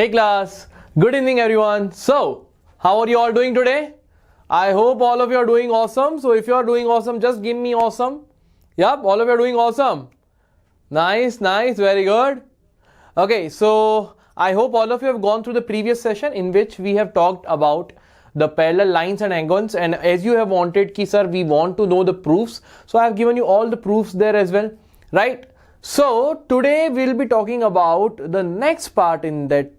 Hey class, good evening everyone. So, how are you all doing today? I hope all of you are doing awesome. So if you are doing awesome, just give me awesome. Yep, all of you are doing awesome. Nice, very good. Okay, so I hope all of you have gone through the previous session in which we have talked about the parallel lines and angles, and as you have wanted ki sir, we want to know the proofs. So I have given you all the proofs there as well, right? So today we'll be talking about the next part in that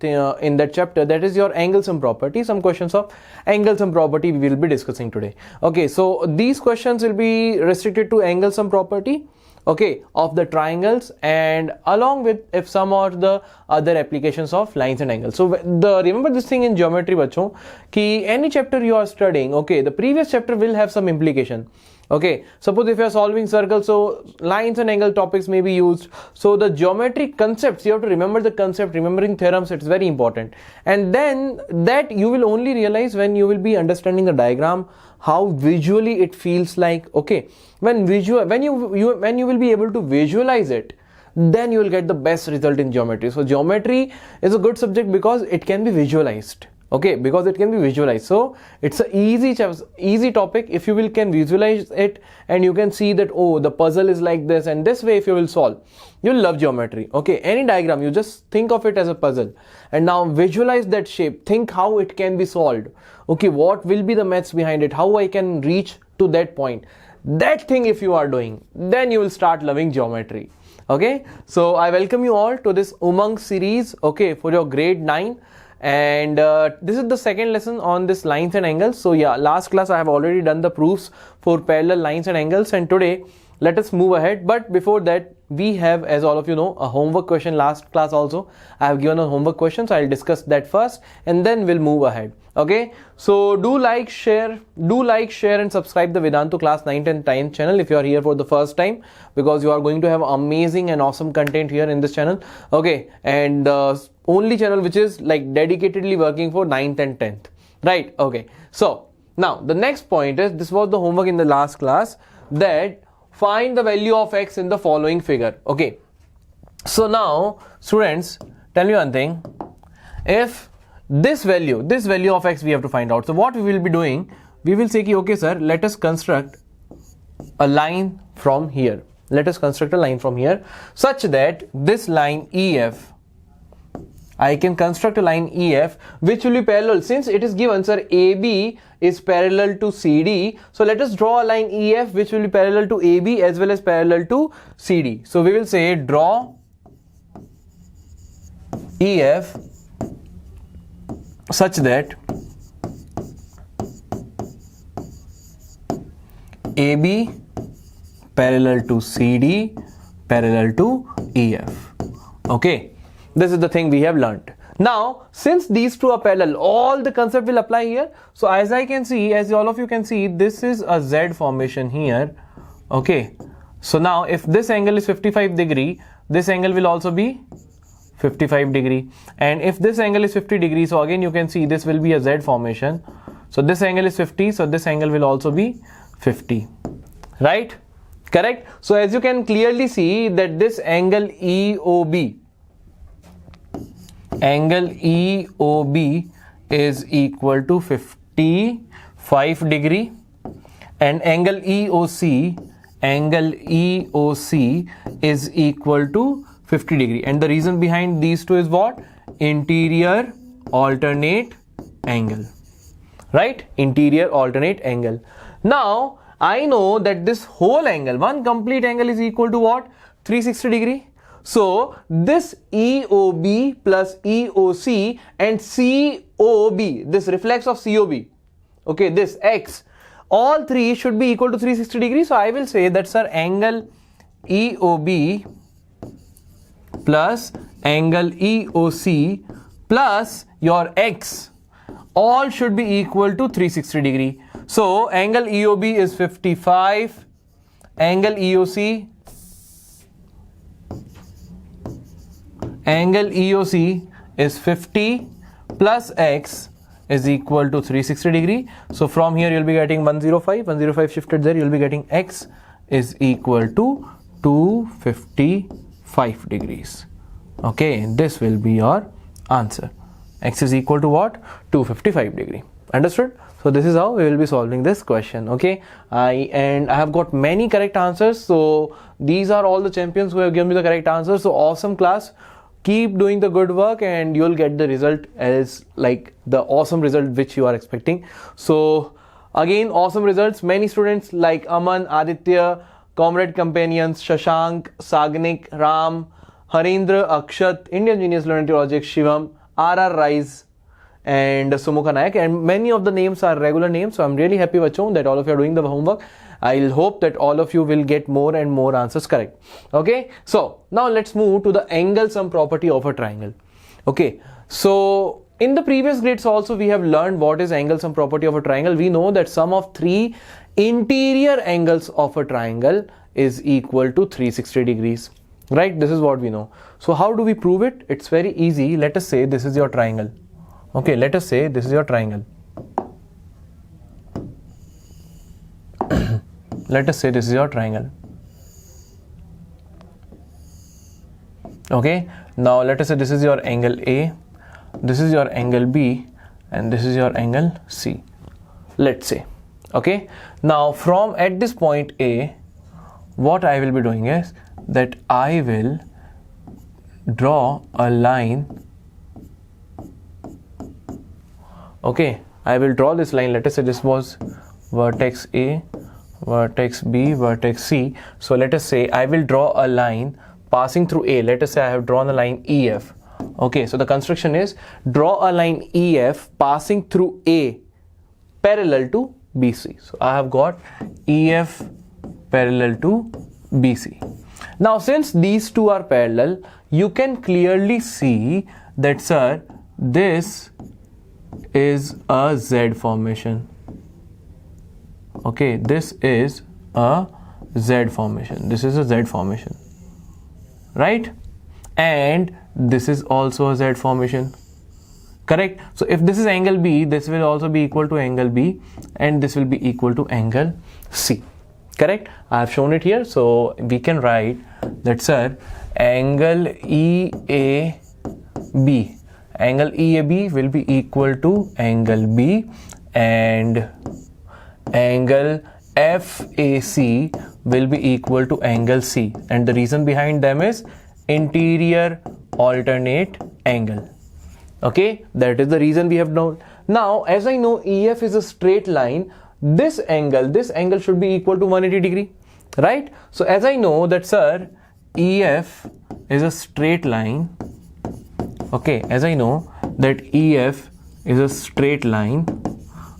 chapter, that is your angle sum property. Some questions of angle sum property we will be discussing today. Okay, so these questions will be restricted to angle sum property, okay, of the triangles, and along with if some or the other applications of lines and angles. So remember this thing in geometry bachcho, ki any chapter you are studying, okay, the previous chapter will have some implication. Okay, suppose if you are solving circles, so lines and angle topics may be used. So the geometric concepts, you have to remember the concept, remembering theorems, it's very important. And then that you will only realize when you will be understanding the diagram, how visually it feels like. Okay, when you will be able to visualize it, then you will get the best result in geometry. So geometry is a good subject because it can be visualized. Okay, because it can be visualized. So it's a easy topic if you can visualize it, and you can see that, oh, the puzzle is like this, and this way if you will solve, you'll love geometry. Okay, any diagram, you just think of it as a puzzle and now visualize that shape, think how it can be solved. Okay, what will be the maths behind it, how I can reach to that point. That thing if you are doing, then you will start loving geometry. Okay, so I welcome you all to this Umang series, okay, for your grade 9. And this is the second lesson on this lines and angles. So yeah, last class I have already done the proofs for parallel lines and angles, and today let us move ahead. But before that, we have, as all of you know, a homework question. Last class also I have given a homework question, so I'll discuss that first and then we'll move ahead. Okay, so do like, share and subscribe the Vedantu class 9th and 10th channel if you are here for the first time, because you are going to have amazing and awesome content here in this channel. Okay, and only channel which is like dedicatedly working for 9th and 10th, right? Okay, so now the next point is, this was the homework in the last class, that find the value of x in the following figure. Okay, so now students, tell me one thing. If this value of x we have to find out, so what we will be doing, we will say ki, okay sir, let us construct a line from here. Let us construct a line from here such that this line EF, I can construct a line EF which will be parallel, since it is given sir AB is parallel to CD. So let us draw a line EF which will be parallel to AB as well as parallel to CD. So we will say draw EF such that AB parallel to CD parallel to EF. Okay, this is the thing we have learnt. Now since these two are parallel, all the concept will apply here. So as I can see, as all of you can see, this is a Z formation here. Okay, so now if this angle is 55 degree, this angle will also be 55 degree, and if this angle is 50 degree, so again you can see this will be a Z formation. So this angle is 50, so this angle will also be 50, right? Correct. So as you can clearly see that this angle EOB is equal to 55 degree, and angle EOC is equal to 50 degree, and the reason behind these two is what? Interior alternate angle, right? Interior alternate angle. Now I know that this whole angle, one complete angle, is equal to what? 360 degree. So this EOB plus EOC and COB, this reflex of COB, okay, this X, all three should be equal to 360 degrees. So I will say that sir, angle EOB plus angle EOC plus your X, all should be equal to 360 degree. So angle EOB is 55, angle EOC is 50 plus X is equal to 360 degree. So from here you'll be getting 105 shifted there, you'll be getting X is equal to 255 degrees. Okay, this will be your answer. x is equal to what? 255 degree. Understood? So this is how we will be solving this question. Okay, I have got many correct answers. So these are all the champions who have given me the correct answers. So awesome class. Keep doing the good work and you'll get the result as like the awesome result which you are expecting. So again, awesome results. Many students like Aman, Aditya, Comrade Companions, Shashank, Sagnik, Ram, Harindra, Akshat, Indian Genius Learning Project, Shivam, RR Rise, and Sumukha Nayak, and many of the names are regular names. So I'm really happy, Bachon, that all of you are doing the homework. I'll hope that all of you will get more and more answers correct. Okay, so now let's move to the angle sum property of a triangle. Okay, so in the previous grades also we have learned what is angle sum property of a triangle. We know that sum of three interior angles of a triangle is equal to 360 degrees. Right, this is what we know. So how do we prove it? It's very easy. Let us say this is your triangle. Okay, let us say this is your triangle. Let us say this is your triangle. Okay, now let us say this is your angle A, this is your angle B, and this is your angle C. Let's say. Okay, now from at this point A, what I will be doing is that I will draw a line. Okay, I will draw this line. Let us say this was vertex A, vertex B, vertex C. So let us say I will draw a line passing through A. Let us say I have drawn a line EF. Okay, so the construction is draw a line EF passing through A parallel to BC. So I have got EF parallel to BC. Now since these two are parallel, you can clearly see that, sir, this is a Z formation. Okay, this is a Z formation. This is a Z formation, right? And this is also a Z formation, correct? So if this is angle B, this will also be equal to angle B, and this will be equal to angle C, correct? I have shown it here, so we can write that, sir, angle EAB, angle EAB will be equal to angle B, and angle FAC will be equal to angle C, and the reason behind them is interior alternate angle. Okay, that is the reason we have known. Now as I know EF is a straight line, this angle should be equal to 180 degree, right? So as I know that, sir, EF is a straight line. Okay, as I know that EF is a straight line.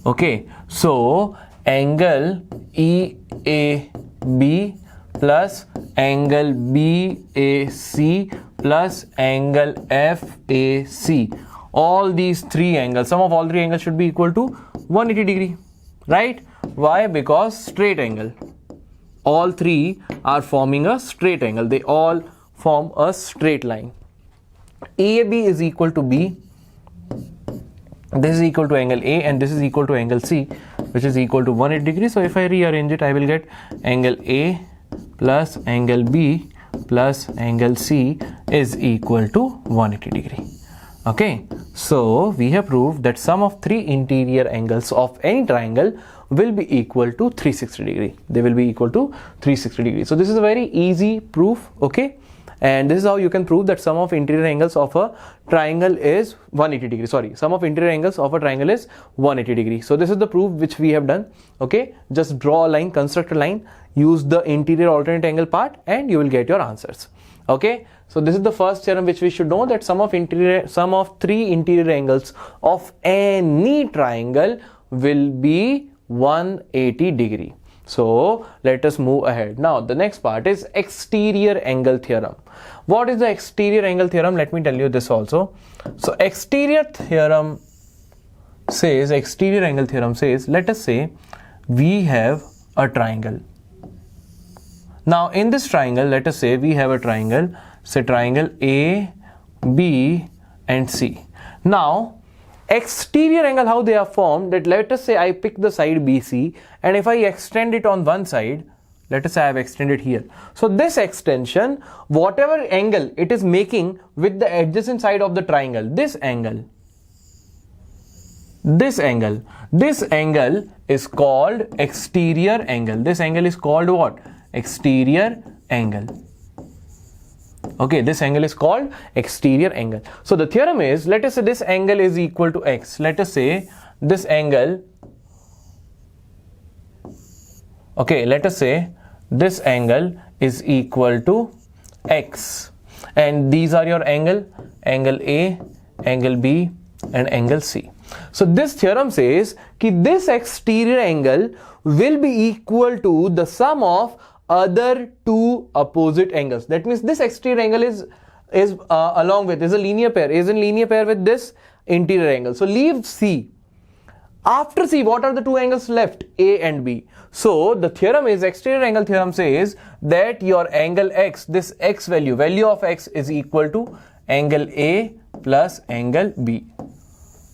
Okay, so angle EAB plus angle BAC plus angle FAC, all these three angles, sum of all three angles should be equal to 180 degree, right? Why? Because straight angle. All three are forming a straight angle. They all form a straight line. EAB is equal to B. This is equal to angle A, and this is equal to angle C, which is equal to 180 degrees. So if I rearrange it, I will get angle A plus angle B plus angle C is equal to 180 degree. Okay, so we have proved that sum of three interior angles of any triangle will be equal to 360 degree. They will be equal to 360 degrees. So this is a very easy proof. Okay, and this is how you can prove that sum of interior angles of a triangle is 180 degree. Sorry, sum of interior angles of a triangle is 180 degree. So this is the proof which we have done. Okay, just draw a line, construct a line, use the interior alternate angle part, and you will get your answers. Okay, so this is the first theorem which we should know, that sum of three interior angles of any triangle will be 180 degree. So let us move ahead. Now the next part is exterior angle theorem. What is the exterior angle theorem? Let me tell you this also. So exterior angle theorem says, let us say we have a triangle. Now in this triangle, let us say we have a triangle, say triangle A, B and C. Now exterior angle, how they are formed, that let us say I pick the side BC, and if I extend it on one side, let us say I have extended here. So this extension, whatever angle it is making with the adjacent side of the triangle, this angle this angle is called exterior angle. This angle is called what? Exterior angle. Okay, this angle is called exterior angle. So the theorem is, let us say this angle is equal to x. Let us say this angle, okay, let us say this angle is equal to x, and these are your angle A, angle B, and angle C. So this theorem says that this exterior angle will be equal to the sum of other two opposite angles. That means this exterior angle is along with, is a linear pair, is in linear pair with this interior angle. So leave C. After C, what are the two angles left? A and B. So the theorem is, exterior angle theorem says that your angle x, this x value of x is equal to angle A plus angle B.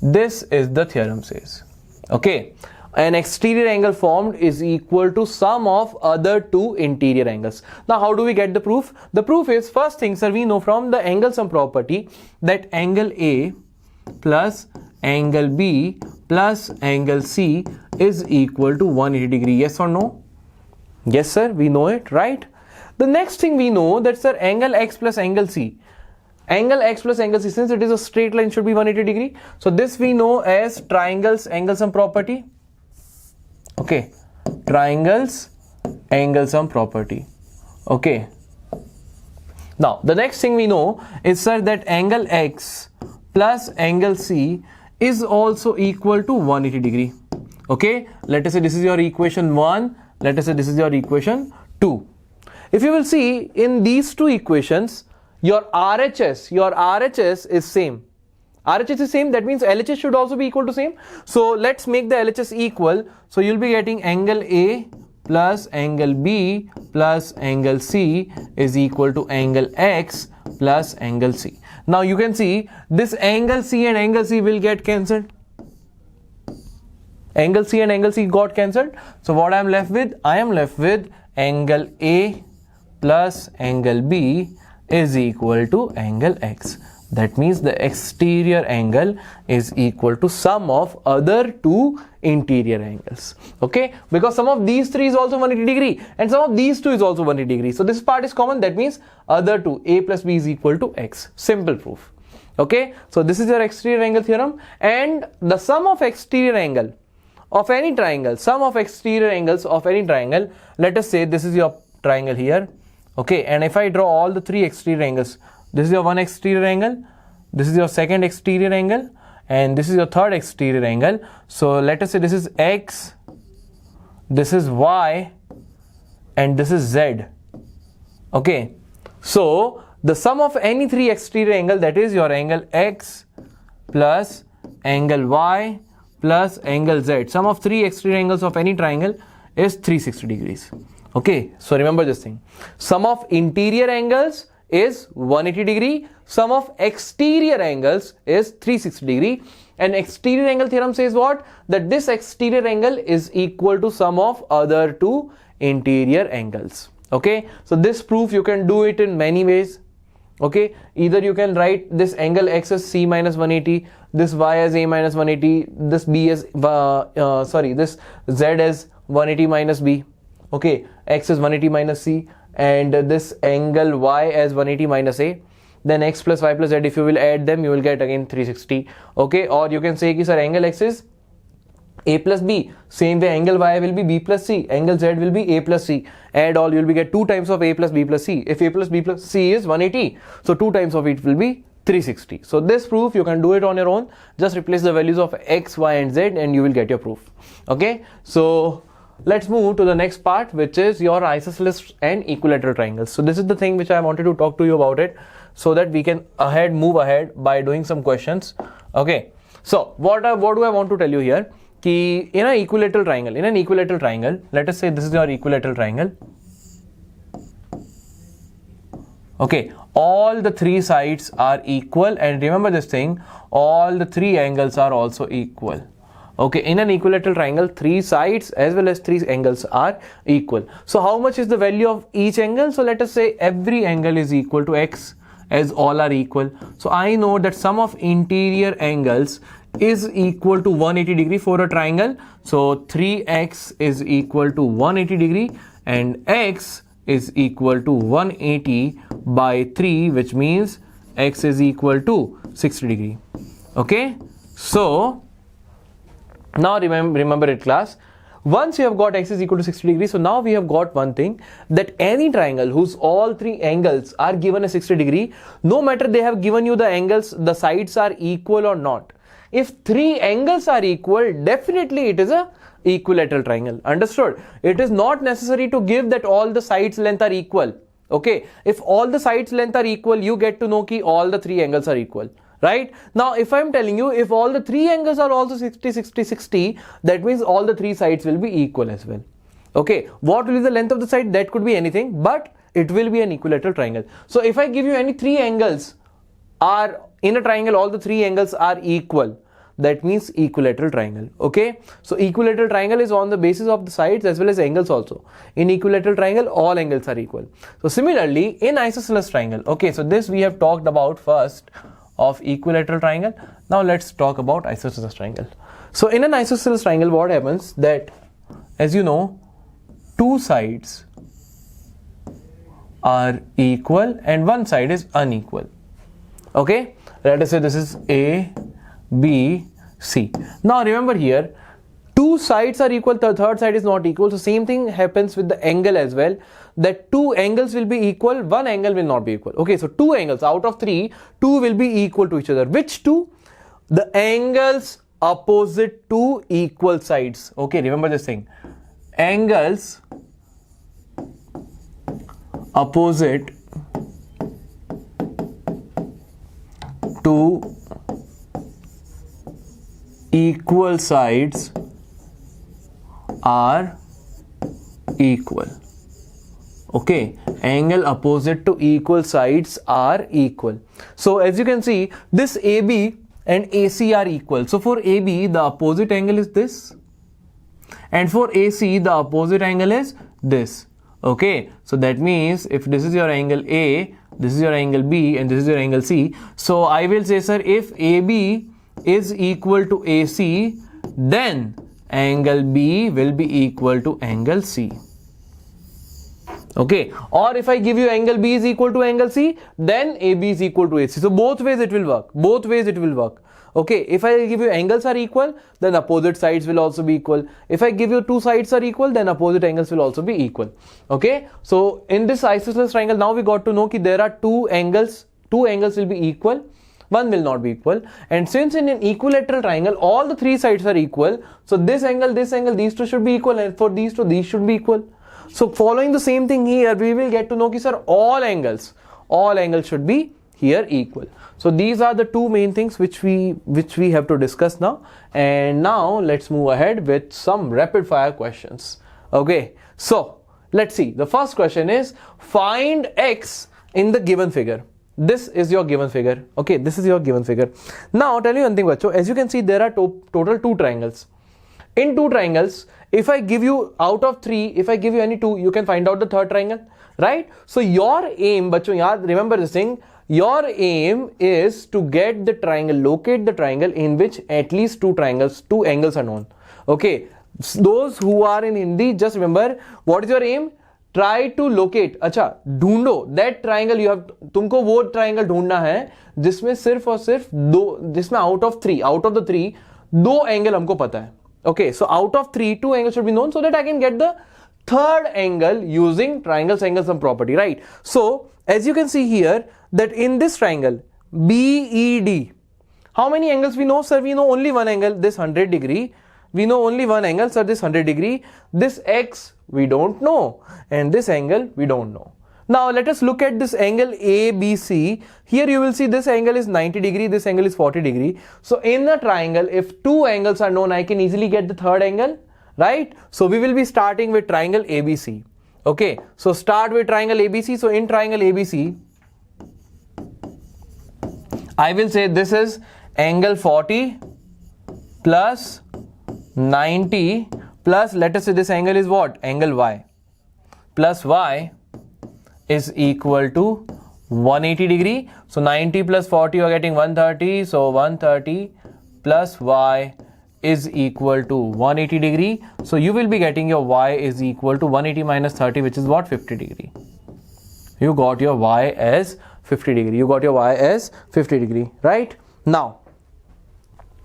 This is the theorem says. Okay. An exterior angle formed is equal to sum of other two interior angles. Now how do we get the proof? The proof is, first thing, sir, we know from the angle sum property that angle A plus angle B plus angle C is equal to 180 degree. Yes or no? Yes, sir, we know it, right? The next thing we know that, sir, angle x plus angle C. Angle x plus angle C, since it is a straight line, should be 180 degree. So this we know as triangles angle sum property. Okay, triangles angle sum property. Okay. Now the next thing we know is, sir, that angle x plus angle C is also equal to 180 degree. Okay, let us say this is your equation 1, let us say this is your equation 2. If you will see in these two equations, your RHS is same. RHS is same, that means LHS should also be equal to same. So let's make the LHS equal. So you'll be getting angle A plus angle B plus angle C is equal to angle X plus angle C. Now you can see this angle C and angle C will get cancelled. Angle C and angle C got cancelled. So what I am left with? I am left with angle A plus angle B is equal to angle X. That means the exterior angle is equal to sum of other two interior angles. Okay, because sum of these three is also 180 degree and sum of these two is also 180 degree. So this part is common, that means other two, A plus B is equal to X. Simple proof. Okay, so this is your exterior angle theorem, and the sum of exterior angle of any triangle, sum of exterior angles of any triangle, let us say this is your triangle here. Okay, and if I draw all the three exterior angles, this is your one exterior angle, this is your second exterior angle, and this is your third exterior angle. So let us say this is X, this is Y, and this is Z. Okay, so the sum of any three exterior angle, that is your angle X plus angle Y plus angle Z, sum of three exterior angles of any triangle is 360 degrees. Okay, so remember this thing, sum of interior angles is 180 degree, sum of exterior angles is 360 degree, and exterior angle theorem says what? That this exterior angle is equal to sum of other two interior angles. Okay, so this proof you can do it in many ways. Okay, either you can write this angle X as C minus 180, this Y as A minus 180, this B as this Z as 180 minus B. Okay, X is 180 minus C, and this angle Y as 180 minus A. Then X plus Y plus Z, if you will add them, you will get again 360. Okay, or you can say ki sir, angle X is A plus B, same way angle Y will be B plus C, angle Z will be A plus C. Add all, you will be get 2 times of A plus B plus C. If A plus B plus C is 180, so 2 times of it will be 360. So this proof you can do it on your own. Just replace the values of X, Y and Z and you will get your proof. Okay, so let's move to the next part, which is your isosceles and equilateral triangles. So this is the thing which I wanted to talk to you about it, so that we can move ahead by doing some questions. Okay, so what do I want to tell you here? Ki in an equilateral triangle, let us say this is your equilateral triangle. Okay, all the three sides are equal, and remember this thing, all the three angles are also equal. Okay, in an equilateral triangle, three sides as well as three angles are equal. So how much is the value of each angle? So let us say every angle is equal to X, as all are equal. So I know that sum of interior angles is equal to 180 degree for a triangle. So 3x is equal to 180 degree and x is equal to 180 by 3, which means x is equal to 60 degree. Okay, so now remember it, class. Once you have got x is equal to 60 degrees, so now we have got one thing, that any triangle whose all three angles are given a 60 degree, no matter they have given you the angles, the sides are equal or not. If three angles are equal, definitely it is a equilateral triangle. Understood? It is not necessary to give that all the sides length are equal. Okay, if all the sides length are equal, you get to know ki all the three angles are equal. Right? Now, if I am telling you, if all the three angles are also 60, 60, 60, that means all the three sides will be equal as well. Okay, what will be the length of the side? That could be anything, but it will be an equilateral triangle. So, if I give you any three angles are in a triangle, all the three angles are equal, that means equilateral triangle. Okay, so equilateral triangle is on the basis of the sides as well as angles also. In equilateral triangle, all angles are equal. So, similarly, in isosceles triangle, okay, so this we have talked about first of equilateral triangle. Now let's talk about isosceles triangle. So in an isosceles triangle, what happens that, as you know, two sides are equal and one side is unequal. Okay, let us say this is A, B, C. Now remember here, two sides are equal, the third side is not equal. So same thing happens with the angle as well, that two angles will be equal, one angle will not be equal. Okay, so two angles out of three, two will be equal to each other. Which two? The angles opposite to equal sides. Okay, remember this thing. Angles opposite to equal sides are equal. Okay, angle opposite to equal sides are equal. So as you can see, this AB and AC are equal. So for AB, the opposite angle is this, and for AC, the opposite angle is this. Okay, so that means if this is your angle A, this is your angle B, and this is your angle C. So I will say, sir, if AB is equal to AC, then angle B will be equal to angle C. Okay, or if I give you angle B is equal to angle C, then AB is equal to AC. So both ways it will work. Both ways it will work. Okay, if I give you angles are equal, then opposite sides will also be equal. If I give you two sides are equal, then opposite angles will also be equal. Okay, so in this isosceles triangle, now we got to know that there are two angles will be equal, one will not be equal. And since in an equilateral triangle, all the three sides are equal, so this angle, these two should be equal, and for these two, these should be equal. So following the same thing here, we will get to know that, sir, all angles should be here equal. So these are the two main things which we have to discuss now. And now let's move ahead with some rapid fire questions. Okay, so let's see. The first question is, find x in the given figure. This is your given figure. Okay, this is your given figure. Now I'll tell you one thing, bacho. As you can see, there are total two triangles. In two triangles, if I give you out of three, if I give you any two, you can find out the third triangle, right? So your aim, bacho, remember this thing, your aim is to get the triangle, locate the triangle in which at least two angles are known. Okay, those who are in Hindi, just remember, what is your aim? Try to locate, अच्छा, ढूंढो that triangle you have, तुमको वो triangle ढूंढना है जिसमें सिर्फ और सिर्फ दो, जिसमें out of the three, दो angle हमको पता है. Okay, so out of three, two angles should be known so that I can get the third angle using triangles angle sum property, right? So as you can see here, that in this triangle BED, how many angles we know, sir? We know only one angle, this 100 degree. We know only one angle, sir, this 100 degree. This x we don't know, and this angle we don't know. Now let us look at this angle ABC. Here you will see this angle is 90 degree, this angle is 40 degree. So in the triangle, if two angles are known, I can easily get the third angle, right? So we will be starting with triangle ABC. Okay, so start with triangle ABC. So in triangle ABC, I will say this is angle 40 plus 90 plus, let us say this angle is what? Angle Y, plus Y is equal to 180 degree. So 90 plus 40, you are getting 130. So 130 plus y is equal to 180 degree. So you will be getting your y is equal to 180 minus 30, which is what? 50 degree. You got your y as 50 degree. You got your y as 50 degree, right? Now,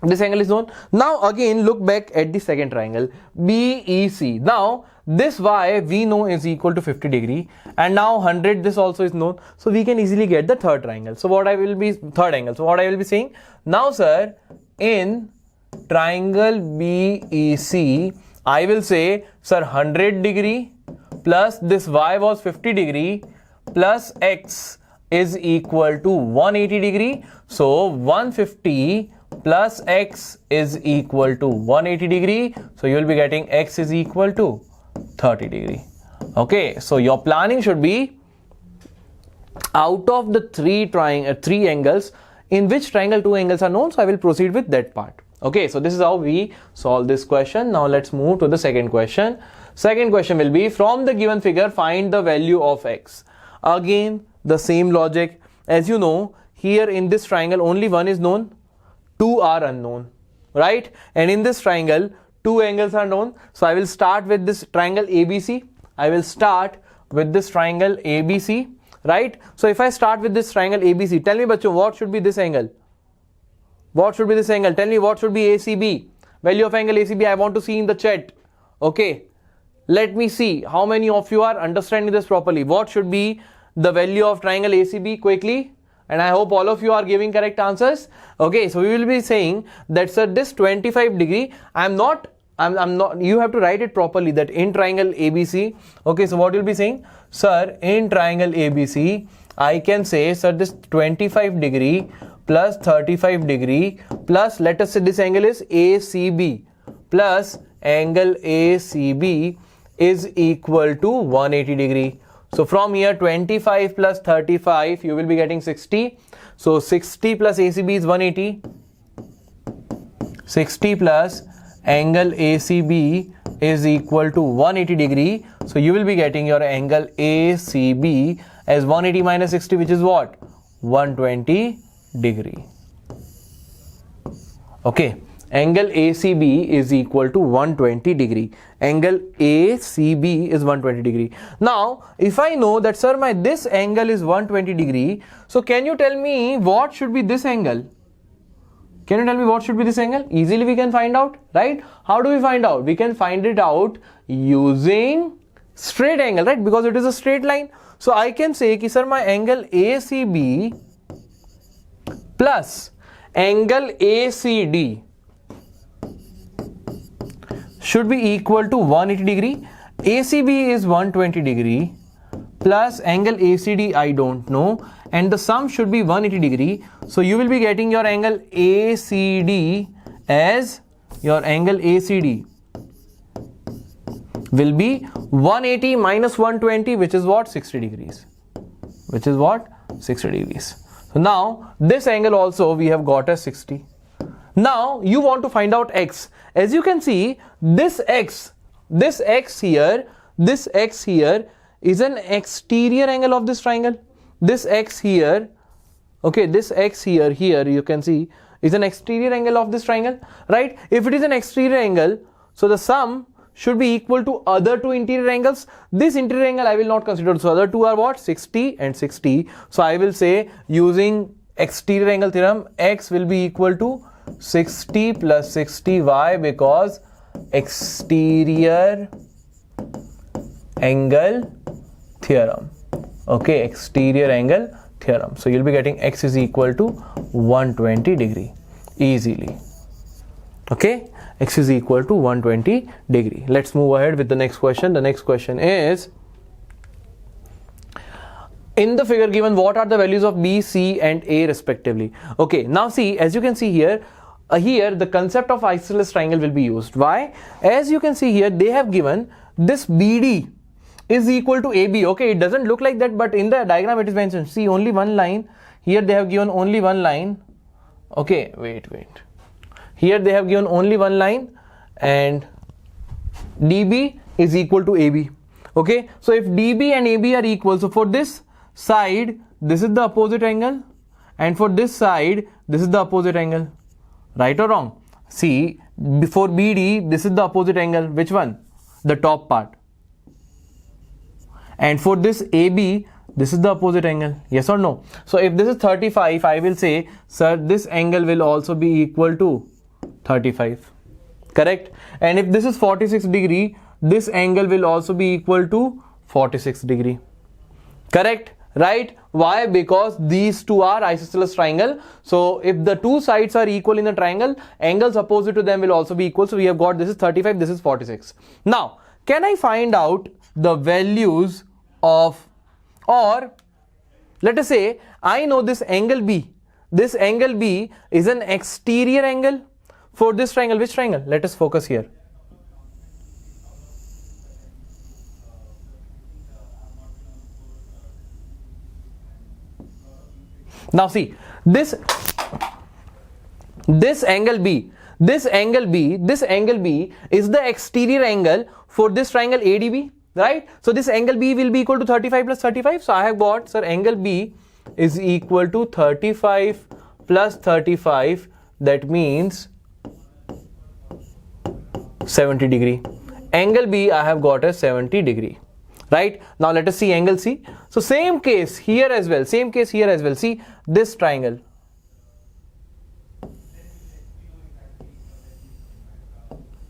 this angle is known. Now again look back at the second triangle BEC. Now this y we know is equal to 50 degree, and now 100 this also is known, so we can easily get the third triangle. So what I will be saying now, sir, in triangle BEC I will say, sir, 100 degree plus this y was 50 degree plus x is equal to 180 degree. So 150 plus x is equal to 180 degree. So you will be getting x is equal to 30 degree. Okay, so your planning should be out of the three angles, in which triangle two angles are known. So I will proceed with that part. Okay, so this is how we solve this question. Now let's move to the second question. Second question will be, from the given figure find the value of x. Again the same logic. As you know, here in this triangle only one is known, two are unknown, right? And in this triangle two angles are known. So I will start with this triangle ABC. Right? So if I start with this triangle ABC, tell me bachcho, what should be this angle? What should be this angle? Tell me what should be ACB. Value of angle ACB I want to see in the chat. Okay, let me see how many of you are understanding this properly. What should be the value of triangle ACB quickly? And I hope all of you are giving correct answers. Okay, so we will be saying that, sir, this 25 degree, I'm not, you have to write it properly, that in triangle ABC. Okay, so what you'll be saying, sir, in triangle ABC, I can say, sir, this 25 degree plus 35 degree plus, let us say this angle is ACB, plus angle ACB is equal to 180 degree. So from here 25 plus 35 you will be getting 60. So 60 plus ACB is 180. 60 plus angle ACB is equal to 180 degree. So you will be getting your angle ACB as 180 minus 60, which is what? 120 degree. Okay, angle ACB is equal to 120 degree. Angle ACB is 120 degree. Now if I know that, sir, my this angle is 120 degree, so can you tell me what should be this angle? Can you tell me what should be this angle? Easily we can find out, right? How do we find out? We can find it out using straight angle, right? Because it is a straight line. So I can say ki, sir, my angle ACB plus angle ACD should be equal to 180 degree. ACB is 120 degree plus angle ACD I don't know, and the sum should be 180 degree. So you will be getting your angle ACD as your angle ACD will be 180 minus 120, which is what? 60 degrees. Which is what? 60 degrees. So now this angle also we have got as 60. Now you want to find out x. As you can see, this x here is an exterior angle of this triangle. This x here, okay, this x here you can see is an exterior angle of this triangle, right? If it is an exterior angle, so the sum should be equal to other two interior angles. This interior angle I will not consider. So other two are what? 60 and 60. So I will say, using exterior angle theorem, x will be equal to 60 plus 60. Why? Because exterior angle theorem. Okay, exterior angle theorem. So you'll be getting x is equal to 120 degree easily. Okay, x is equal to 120 degree. Let's move ahead with the next question. The next question is, in the figure given, what are the values of B, C and A respectively? Okay, now see, as you can see here, the concept of isosceles triangle will be used. Why? As you can see here, they have given this BD is equal to AB. Okay, it doesn't look like that, but in the diagram it is mentioned. See, only one line. Here they have given only one line. Okay, wait. Here they have given only one line, and DB is equal to AB. Okay, so if DB and AB are equal, so for this side, this is the opposite angle, and for this side, this is the opposite angle. Right or wrong? See, before BD, this is the opposite angle. Which one? The top part. And for this AB, this is the opposite angle. Yes or no? So if this is 35, I will say, sir, this angle will also be equal to 35. Correct? And if this is 46 degree, this angle will also be equal to 46 degree. Correct? Right? Why? Because these two are isosceles triangle. So if the two sides are equal in the triangle, angles opposite to them will also be equal. So we have got this is 35, this is 46. Now, can I find out the values of, or let us say I know this angle B. This angle B is an exterior angle for this triangle. Which triangle? Let us focus here. Now see, this angle B, this angle B is the exterior angle for this triangle ADB, right? So this angle B will be equal to 35 plus 35. So I have got, sir, angle B is equal to 35 plus 35. That means 70 degree. Angle B I have got as 70 degree. Right? Now let us see angle C. So same case here as well. Same case here as well. See this triangle.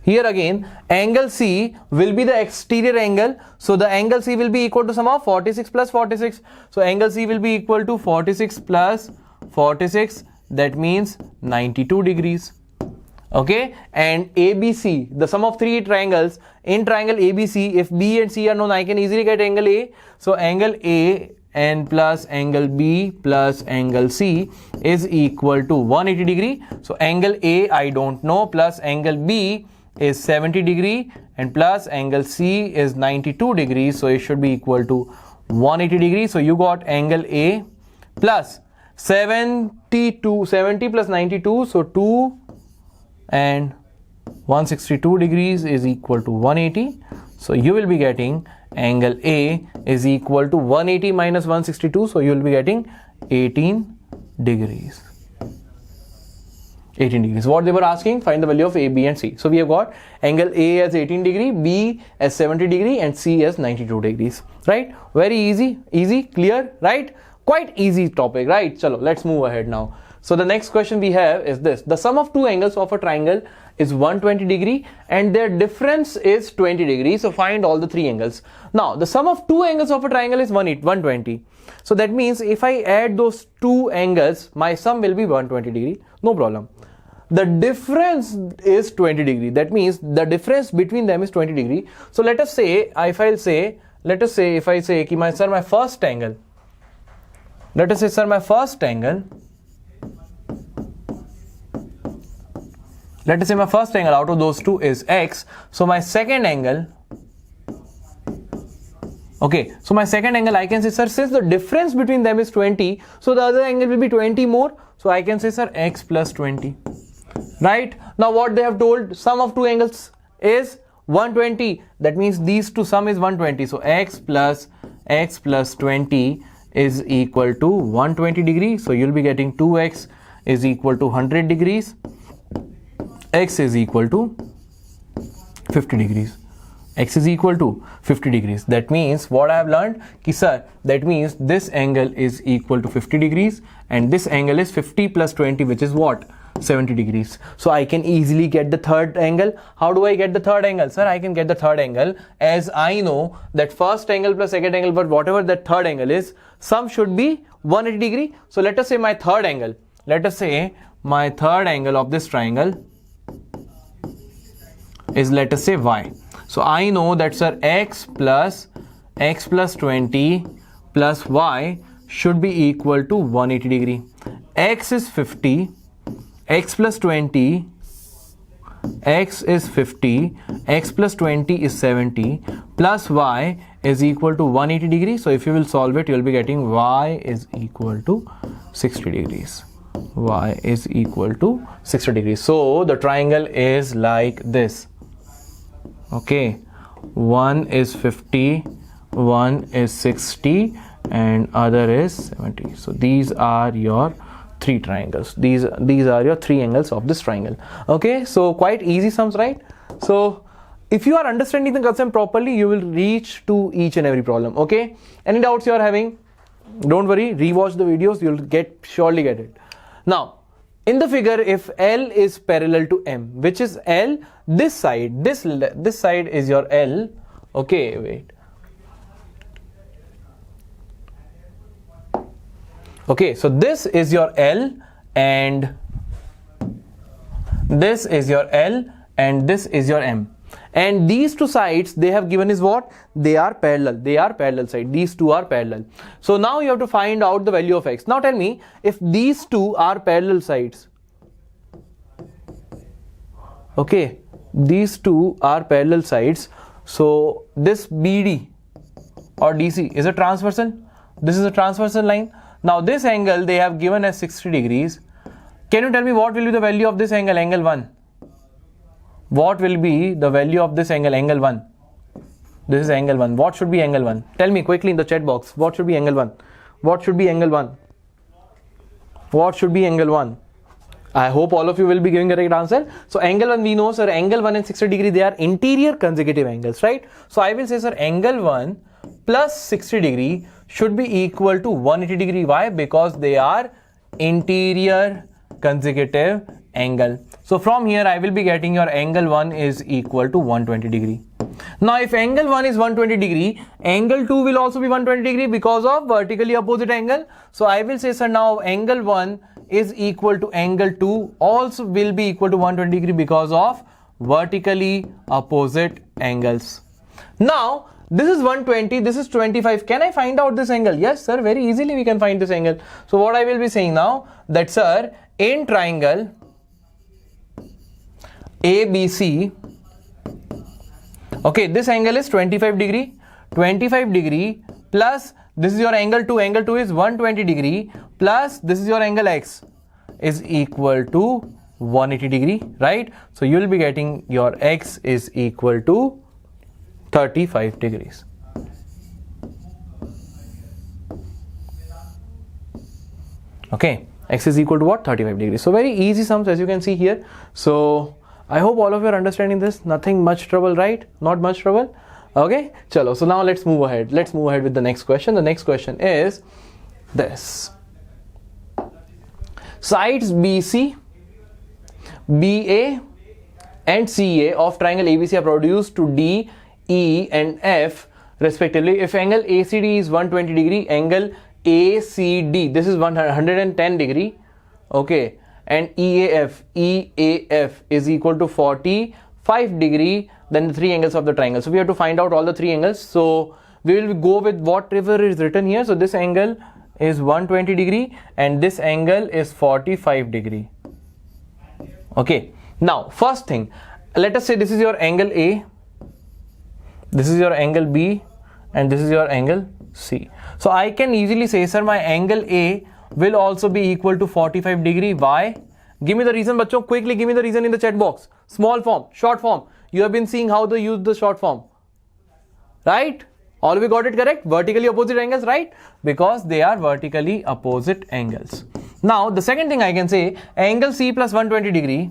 Here again, angle C will be the exterior angle. So the angle C will be equal to sum of 46 plus 46. So angle C will be equal to 46 plus 46. That means 92 degrees. Okay, and ABC, the sum of three triangles, in triangle ABC, if B and C are known, I can easily get angle A. So angle A and plus angle B plus angle C is equal to 180 degree. So angle A I don't know, plus angle B is 70 degree and plus angle C is 92 degrees. So it should be equal to 180 degrees. So you got angle A plus 70 plus 92, so 2 and 162 degrees is equal to 180. So you will be getting angle A is equal to 180 minus 162. So you will be getting 18 degrees. 18 degrees. What they were asking, find the value of A, B and C. So we have got angle A as 18 degree, B as 70 degree and C as 92 degrees. Right? Very easy, clear, right? Quite easy topic, right? Chalo, let's move ahead now. So the next question we have is this. The sum of two angles of a triangle is 120 degree and their difference is 20 degrees. So find all the three angles. Now the sum of two angles of a triangle is 120. So that means if I add those two angles, my sum will be 120 degree. No problem. The difference is 20 degree. That means the difference between them is 20 degree. So let us say, if I say my first angle. Let us say, sir, my first angle. Let us say my first angle out of those two is X. So my second angle, okay, so my second angle I can say, sir, since the difference between them is 20, so the other angle will be 20 more. So I can say, sir, X plus 20. Right? Now what they have told, sum of two angles is 120. That means these two sum is 120. So X plus 20 is equal to 120 degrees. So you'll be getting 2X is equal to 100 degrees. X is equal to 50 degrees. X is equal to 50 degrees. That means what I have learned, ki sir, that means this angle is equal to 50 degrees and this angle is 50 plus 20, which is what? 70 degrees. So I can easily get the third angle. How do I get the third angle? Sir, I can get the third angle as I know that first angle plus second angle, but whatever that third angle is, sum should be 180 degree. So let us say my third angle. Let us say my third angle of this triangle is, let us say, Y. So I know that, sir, X plus 20 plus Y should be equal to 180 degree. X is 50, X plus 20, X is 50, X plus 20 is 70, plus Y is equal to 180 degrees. So if you will solve it, you will be getting Y is equal to 60 degrees. Y is equal to 60 degrees. So the triangle is like this. Okay, one is 50, one is 60 and other is 70. So these are your three triangles. These are your three angles of this triangle. Okay, so quite easy sums, right? So if you are understanding the concept properly, you will reach to each and every problem. Okay, any doubts you are having, don't worry, rewatch the videos, you'll surely get it. Now in the figure, if L is parallel to M, which is L, this side, this side is your L. Okay, wait. Okay, so this is your L and this is your L and this is your M. And these two sides they have given is what? They are parallel. They are parallel side. These two are parallel. So now you have to find out the value of x. Now tell me, if these two are parallel sides. Okay, these two are parallel sides. So this BD or DC is a transversal. This is a transversal line. Now this angle they have given as 60 degrees. Can you tell me what will be the value of this angle, angle 1? What will be the value of this angle, angle 1? This is angle 1. What should be angle 1? Tell me quickly in the chat box. What should be angle 1? What should be angle 1? What should be angle 1? I hope all of you will be giving the right answer. So angle 1 we know, sir, angle 1 and 60 degree, they are interior consecutive angles, right? So I will say, sir, angle 1 plus 60 degree should be equal to 180 degree. Why? Because they are interior consecutive angle. So from here I will be getting your angle 1 is equal to 120 degree. Now if angle 1 is 120 degree, angle 2 will also be 120 degree because of vertically opposite angle. So I will say, sir, now angle 1 is equal to angle 2 also will be equal to 120 degree because of vertically opposite angles. Now this is 120, this is 25. Can I find out this angle? Yes, sir, very easily we can find this angle. So what I will be saying now, that, sir, in triangle ABC, okay, this angle is 25 degree. 25 degree plus this is your angle 2. Angle 2 is 120 degree plus this is your angle X is equal to 180 degree, right? So you will be getting your X is equal to 35 degrees. Okay, X is equal to what? 35 degrees. So very easy sums as you can see here. So I hope all of you are understanding this. Nothing much trouble, right? Not much trouble. Okay, chalo. So now let's move ahead. Let's move ahead with the next question. The next question is this. Sides BC, BA and CA of triangle ABC are produced to D, E and F respectively. If angle ACD is 120 degree, angle ACD, this is 110 degree. Okay, and EAF is equal to 45 degree, then the three angles of the triangle. So we have to find out all the three angles. So we will go with whatever is written here. So this angle is 120 degree and this angle is 45 degree. Okay, now first thing, let us say this is your angle A, this is your angle B and this is your angle C. So I can easily say, sir, my angle A will also be equal to 45 degree. Why? Give me the reason, bachcho. Quickly give me the reason in the chat box. Small form, short form. You have been seeing how they use the short form, right? All of you got it correct? Vertically opposite angles, right? Because they are vertically opposite angles. Now the second thing I can say, angle C plus 120 degree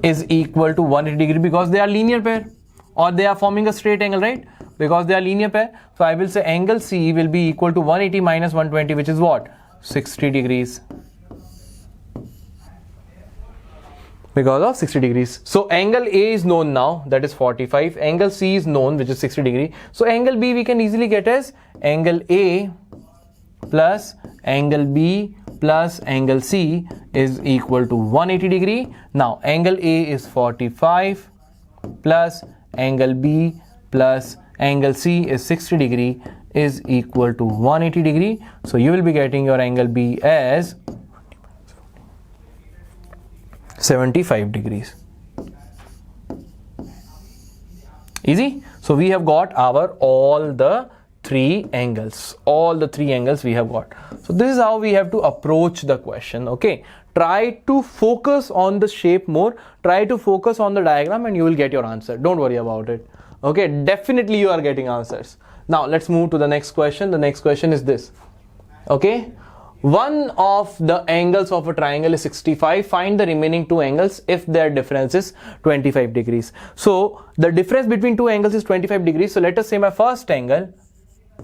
is equal to 180 degree because they are linear pair or they are forming a straight angle, right? Because they are linear pair. So I will say angle C will be equal to 180 minus 120, which is what? 60 degrees. Because of 60 degrees. So angle A is known now, that is 45. Angle C is known, which is 60 degree. So angle B we can easily get as angle A plus angle B plus angle C is equal to 180 degree. Now angle A is 45 plus angle B plus angle C is 60 degree is equal to 180 degree. So you will be getting your angle B as 75 degrees. Easy. So we have got our all the three angles. All the three angles we have got. So this is how we have to approach the question. Okay. Try to focus on the shape more. Try to focus on the diagram and you will get your answer. Don't worry about it. Okay. Definitely you are getting answers. Now let's move to the next question. The next question is this. Okay. one of the angles of a triangle is 65. Find the remaining two angles if their difference is 25 degrees. So the difference between two angles is 25 degrees. So let us say my first angle,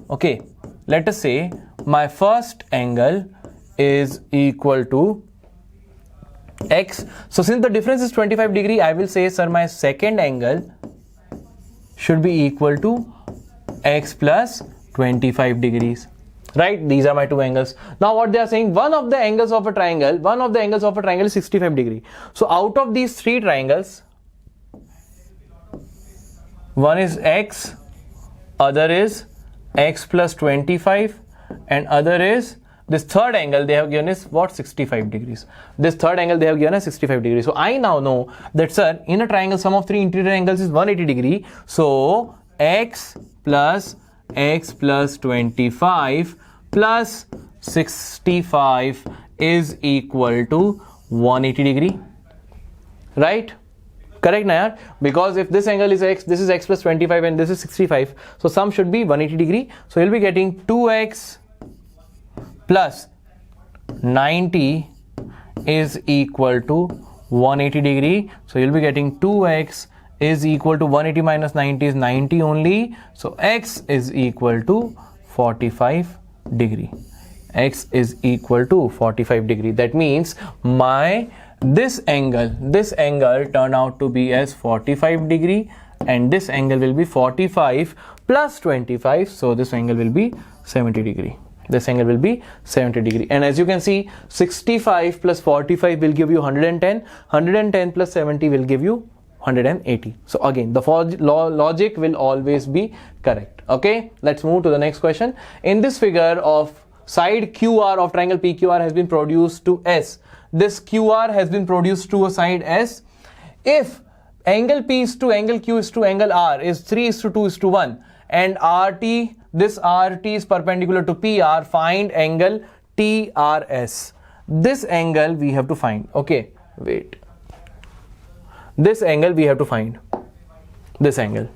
okay, let us say my first angle is equal to x. So since the difference is 25 degree, I will say, sir, my second angle should be equal to x plus 25 degrees. Right? These are my two angles. Now what they are saying, one of the angles of a triangle is 65 degree. So out of these three triangles, one is x, other is x plus 25, and other is this third angle they have given is what, 65 degrees. This third angle they have given is 65 degrees. So I now know that, sir, in a triangle sum of three interior angles is 180 degree. So x plus 25 plus 65 is equal to 180 degree. Right? Correct, Nayar? Because if this angle is x, this is x plus 25 and this is 65. So sum should be 180 degree. So you'll be getting 2x plus 90 is equal to 180 degree. So you'll be getting 2x is equal to 180 minus 90 is 90 only. So x is equal to 45 degree. X is equal to 45 degree. That means this angle turned out to be as 45 degree, and this angle will be 45 plus 25. So this angle will be 70 degree. This angle will be 70 degree. And as you can see, 65 plus 45 will give you 110. 110 plus 70 will give you 180. So again, the logic will always be correct. Okay, let's move to the next question. In this figure of side QR of triangle PQR has been produced to S. This QR has been produced to a side S. If angle P is to angle Q is to angle R is 3 is to 2 is to 1, and RT, this RT is perpendicular to PR, find angle TRS. This angle we have to find. Okay, wait. This angle we have to find. This angle.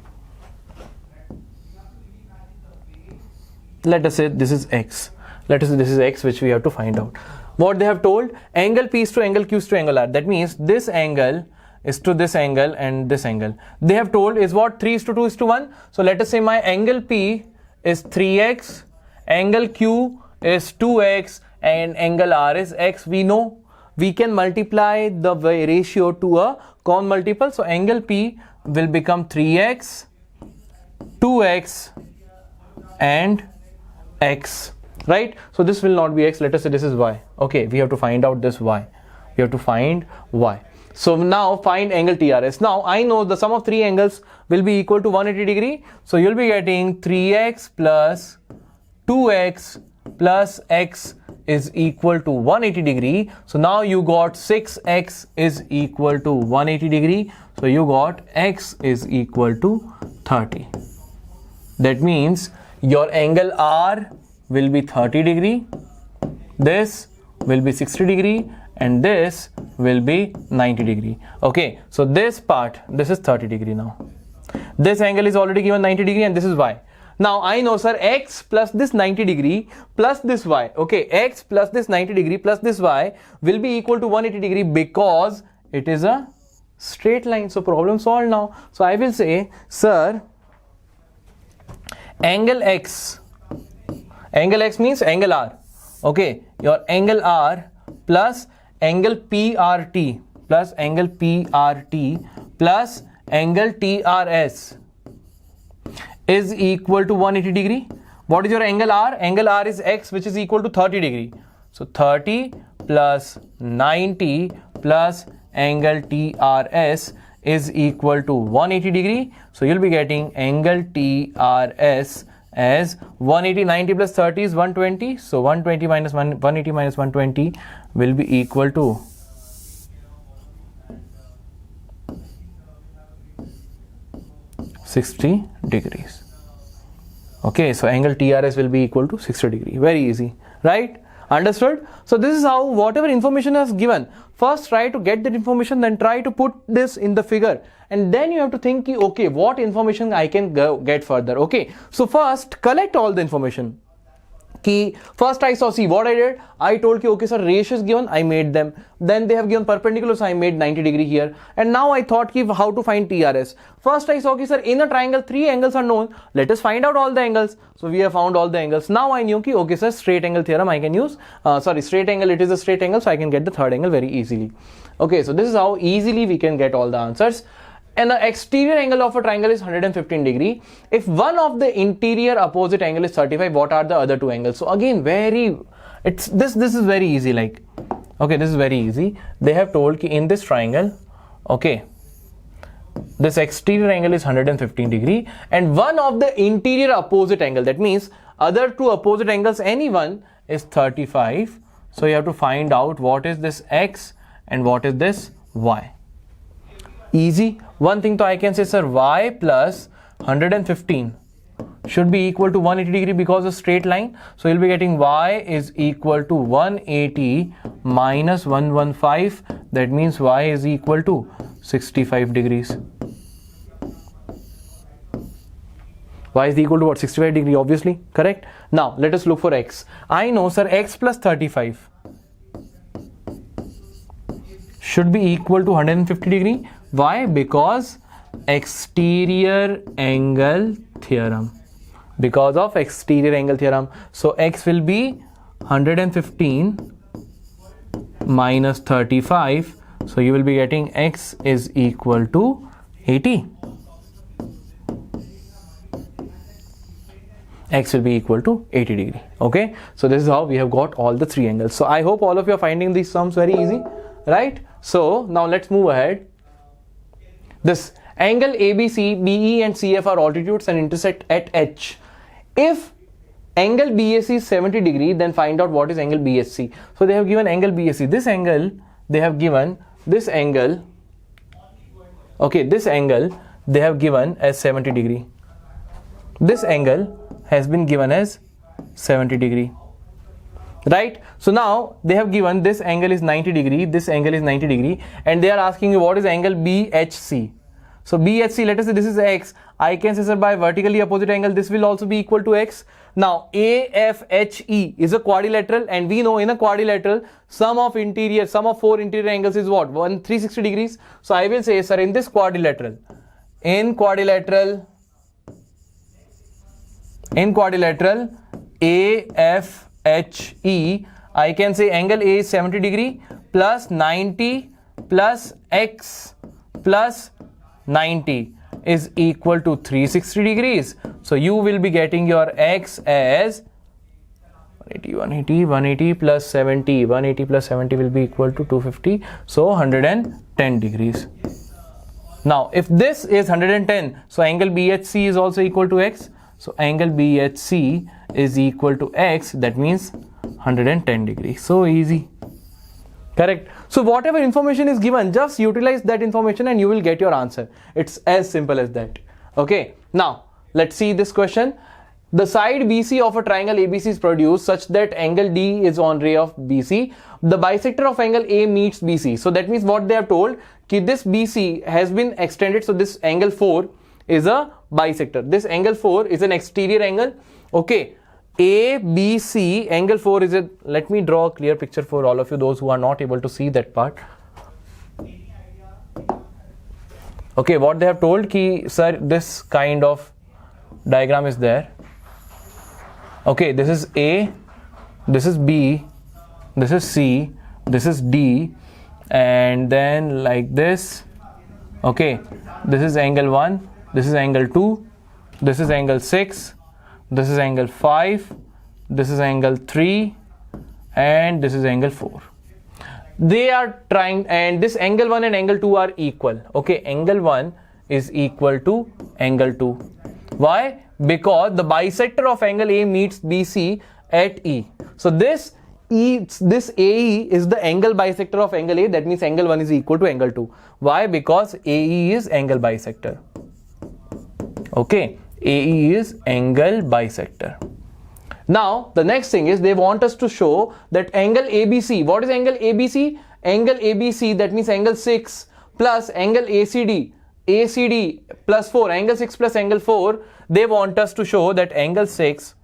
Let us say this is x. Let us say this is x, which we have to find out. What they have told, angle P is to angle Q is to angle R. That means this angle is to this angle and this angle. They have told is what, 3 is to 2 is to 1. So let us say my angle P is 3x, angle Q is 2x, and angle R is x. We know we can multiply the ratio to a common multiple. So angle P will become 3x, 2x, and x. Right? So this will not be x. Let us say this is y. Okay, we have to find out this y. We have to find y. So now find angle TRS. Now I know the sum of three angles will be equal to 180 degree. So you'll be getting 3x plus 2x plus x is equal to 180 degree. So now you got 6x is equal to 180 degree. So you got x is equal to 30. That means your angle R will be 30 degree, this will be 60 degree, and this will be 90 degree. Okay, so this part, this is 30 degree now. This angle is already given 90 degree and this is y. Now I know, sir, x plus this 90 degree plus this y. Okay, x plus this 90 degree plus this y will be equal to 180 degree because it is a straight line. So problem solved now. So I will say, sir, angle x means angle R. Okay, your angle R plus angle PRT plus angle PRT plus angle TRS is equal to 180 degree. What is your angle R? Angle R is x, which is equal to 30 degree. So 30 plus 90 plus angle TRS is equal to 180 degree. So you'll be getting angle TRS as 180. 90 plus 30 is 120. So 120 minus 180 minus 120 will be equal to 60 degrees. Okay, so angle TRS will be equal to 60 degree. Very easy, right? Understood? So this is how whatever information is given, first try to get that information, then try to put this in the figure, and then you have to think, okay, what information I can get further. Okay, so first collect all the information. First I saw, see what I did, I told okay sir, ratio is given, I made them. Then they have given perpendicular, so I made 90 degree here. And now I thought how to find TRS. First I saw sir, in a triangle 3 angles are known, let us find out all the angles. So we have found all the angles. Now I knew okay sir, straight angle theorem I can use, straight angle, it is a straight angle, so I can get the third angle very easily. Okay, so this is how easily we can get all the answers. And the exterior angle of a triangle is 115 degree. If one of the interior opposite angle is 35, what are the other two angles? So again, this is very easy. Like, okay, this is very easy. They have told in this triangle, okay, this exterior angle is 115 degree, and one of the interior opposite angle, that means other two opposite angles, any one is 35. So you have to find out what is this x and what is this y. Easy. One thing, so I can say sir, y plus 115 should be equal to 180 degree because of straight line. So you'll be getting y is equal to 180 minus 115. That means y is equal to 65 degrees. Y is equal to what? 65 degree, obviously, correct? Now let us look for x. I know sir, x plus 35 should be equal to 150 degree. Why? Because exterior angle theorem. Because of exterior angle theorem. So x will be 115 minus 35. So you will be getting x is equal to 80. X will be equal to 80 degree. Okay. So this is how we have got all the three angles. So I hope all of you are finding these sums very easy, right? So now let's move ahead. This angle ABC, BE and CF are altitudes and intersect at H. If angle BAC is 70 degree, then find out what is angle BSC. So they have given angle BSC. This angle, they have given this angle. Okay, this angle they have given as 70 degree. This angle has been given as 70 degree. Right? So now they have given this angle is 90 degree, this angle is 90 degree, and they are asking you what is angle BHC. So BHC, let us say this is x. I can say sir, by vertically opposite angle this will also be equal to x. Now AFHE is a quadrilateral, and we know in a quadrilateral sum of four interior angles is what? 360 degrees. So I will say sir, in this quadrilateral, in quadrilateral AFHE, I can say angle A is 70 degree plus 90 plus x plus 90 is equal to 360 degrees. So you will be getting your x as 180 plus 70. 180 plus 70 will be equal to 250. So 110 degrees. Now if this is 110, so angle BHC is also equal to x. So angle BHC is equal to x, that means 110 degrees. So easy. Correct. So whatever information is given, just utilize that information and you will get your answer. It's as simple as that. Okay. Now let's see this question. The side BC of a triangle ABC is produced such that angle D is on ray of BC. The bisector of angle A meets BC. So that means what they have told, that this BC has been extended. So this angle 4 is a bisector. This angle 4 is an exterior angle. Okay. ABC, angle 4 is a, let me draw a clear picture for all of you, those who are not able to see that part. Okay, what they have told, sir, this kind of diagram is there. Okay, this is A, this is B, this is C, this is D, and then like this. Okay, this is angle 1, this is angle 2, this is angle 6, this is angle 5, this is angle 3, and this is angle 4. They are trying, and this angle 1 and angle 2 are equal. Okay, angle 1 is equal to angle 2. Why? Because the bisector of angle A meets BC at E. So this AE is the angle bisector of angle A, that means angle 1 is equal to angle 2. Why? Because AE is angle bisector. Okay, AE is angle bisector. Now the next thing is they want us to show that angle ABC. What is angle ABC? Angle ABC, that means angle 6 plus angle ACD plus 4, angle 6 plus angle 4. They want us to show that angle 6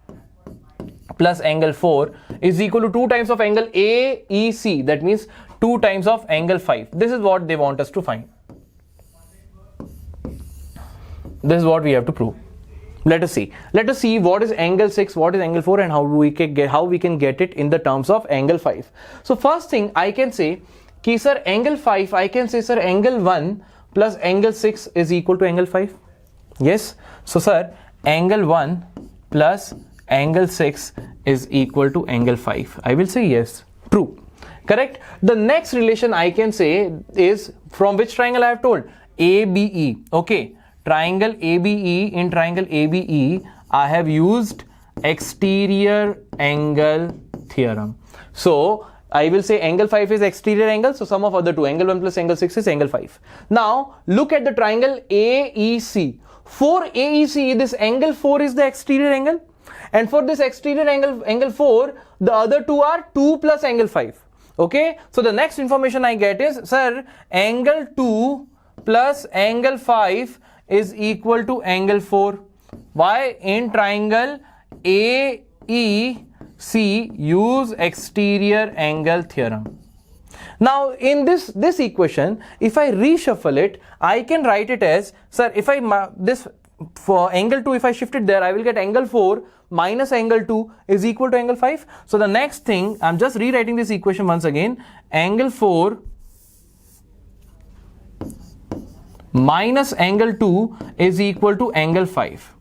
plus angle 4 is equal to 2 times of angle AEC. That means 2 times of angle 5. This is what they want us to find. This is what we have to prove. Let us see. Let us see what is angle 6, what is angle 4, and how we can get it in the terms of angle 5. So first thing I can say, ki sir angle 5, I can say sir angle 1 plus angle 6 is equal to angle 5. Yes. So sir, angle 1 plus angle 6 is equal to angle 5. I will say yes. True. Correct. The next relation I can say is from which triangle I have told? ABE. Okay. Triangle ABE, in triangle ABE, I have used exterior angle theorem. So I will say angle 5 is exterior angle, so sum of other two, angle 1 plus angle 6 is angle 5. Now look at the triangle AEC. For AEC, this angle 4 is the exterior angle, and for this exterior angle 4, the other two are 2 plus angle 5. Okay, so the next information I get is, sir, angle 2 plus angle 5 is equal to angle 4. Why? In triangle AEC, use exterior angle theorem. Now in this equation, if I reshuffle it, I can write it as, sir, if I this for angle 2, if I shift it there, I will get angle 4 minus angle 2 is equal to angle 5. So the next thing, I'm just rewriting this equation once again, angle 4 minus angle 2 is equal to angle 5.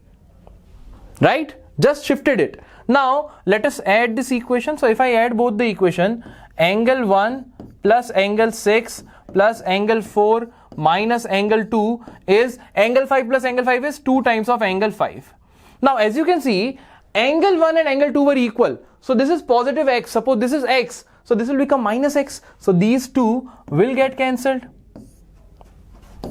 Right? Just shifted it. Now let us add this equation. So if I add both the equation, angle 1 plus angle 6 plus angle 4 minus angle 2 is angle 5 plus angle 5 is 2 times of angle 5. Now as you can see, angle 1 and angle 2 were equal. So this is positive x. Suppose this is x. So this will become minus x. So these two will get cancelled.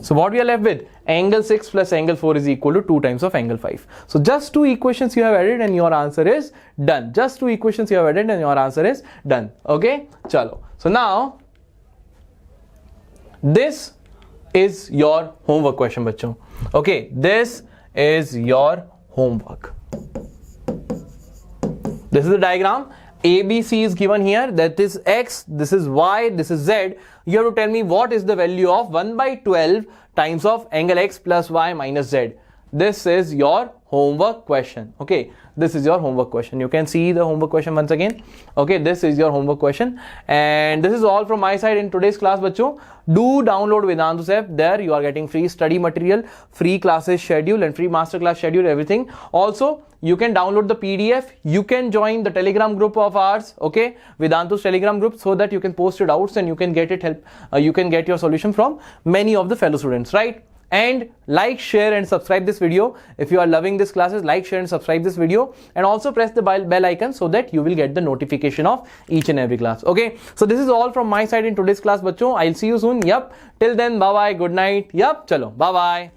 So what we are left with? Angle 6 plus angle 4 is equal to 2 times of angle 5. So just 2 equations you have added and your answer is done. Just 2 equations you have added and your answer is done. Okay? Chalo. So now, this is your homework question, bachcho. Okay? This is your homework. This is the diagram. ABC is given here, that is x, this is y, this is z. You have to tell me what is the value of 1 by 12 times of angle x plus y minus z. This is your homework question. Okay, this is your homework question. You can see the homework question once again. Okay, this is your homework question, and this is all from my side in today's class, bachcho. Do download Vedantu's app. There you are getting free study material, free classes schedule, and free masterclass schedule, everything. Also, you can download the PDF. You can join the Telegram group of ours. Okay, Vedantu's Telegram group, so that you can post your doubts and you can get it help. You can get your solution from many of the fellow students, right? And like, share and subscribe this video. If you are loving this classes, like, share and subscribe this video, and also press the bell icon so that you will get the notification of each and every class. Okay, so this is all from my side in today's class, bachcho. I'll see you soon. Yup, till then, bye bye, good night. Yup, chalo, bye bye.